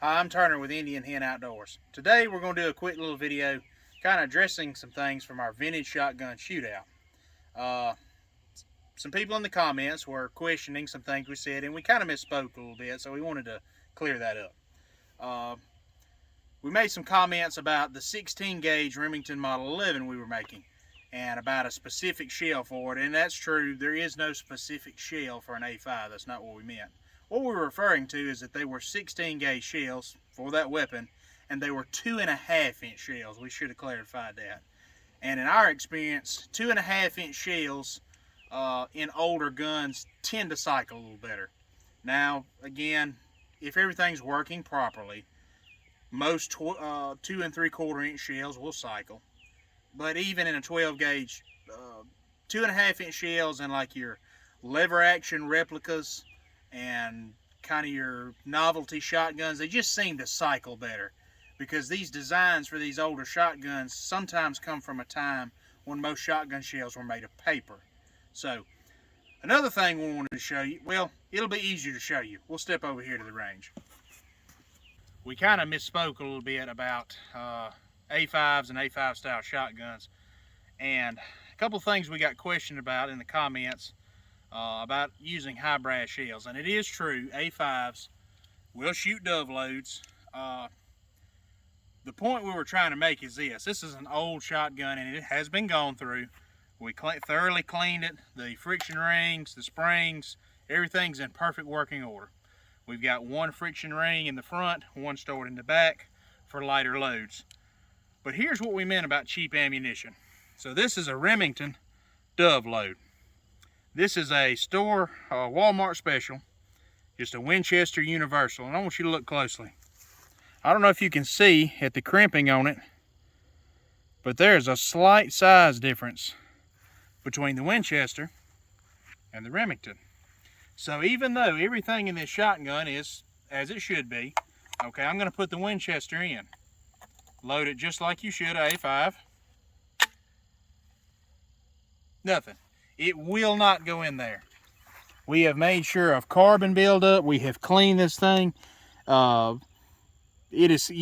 Hi, I'm Turner with Indian Hen Outdoors. Today we're going to do a quick little video kind of addressing some things from our Vintage Shotgun Shootout. Some people in the comments were questioning some things we said, and we kind of misspoke a little bit, so we wanted to clear that up. We made some comments about the 16 gauge Remington Model 11 we were making and about a specific shell for it, and that's true. There is no specific shell for an A5. That's not what we meant. What we were referring to is that they were 16 gauge shells for that weapon, and they were 2.5 inch shells. We should have clarified that. And in our experience, 2.5 inch shells in older guns tend to cycle a little better. Now, again, if everything's working properly, most 2 3/4 inch shells will cycle. But even in a 12 gauge, 2.5 inch shells in like your lever action replicas and kind of your novelty shotguns, they just seem to cycle better because these designs for these older shotguns sometimes come from a time when most shotgun shells were made of paper. So another thing we wanted to show you, well, it'll be easier to show you. We'll step over here to the range. We kind of misspoke a little bit about A5s and A5 style shotguns, and a couple things we got questioned about in the comments about using high brass shells. And it is true, A5s will shoot dove loads. The point we were trying to make is this is an old shotgun and it has been gone through. We thoroughly cleaned it. The friction rings, the springs, everything's in perfect working order. We've got one friction ring in the front, one stored in the back for lighter loads. But here's what we meant about cheap ammunition. So this is a Remington dove load. This is a store, Walmart special, just a Winchester Universal, and I want you to look closely. I don't know if you can see at the crimping on it, but there's a slight size difference between the Winchester and the Remington. So even though everything in this shotgun is as it should be, okay, I'm going to put the Winchester in. Load it just like you should, A5. Nothing. It will not go in there. We have made sure of carbon buildup. We have cleaned this thing. You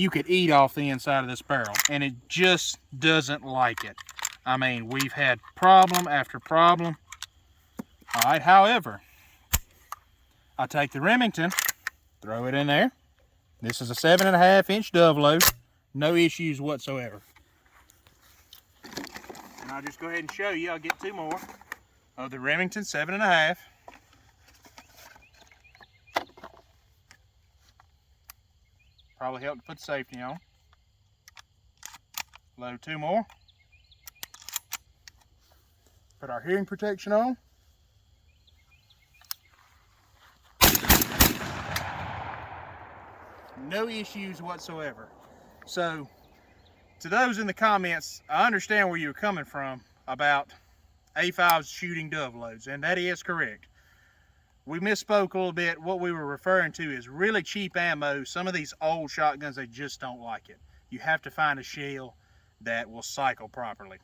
could eat off the inside of this barrel, and it just doesn't like it. I mean, we've had problem after problem. All right, however, I take the Remington, throw it in there. This is a 7.5 inch dove load. No issues whatsoever. And I'll just go ahead and show you. I'll get two more of the Remington 7.5. Probably help to put the safety on. Load two more. Put our hearing protection on. No issues whatsoever. So, to those in the comments, I understand where you're coming from about A5s shooting dove loads, and that is correct. We misspoke a little bit. What we were referring to is really cheap ammo. Some of these old shotguns, they just don't like it. You have to find a shell that will cycle properly.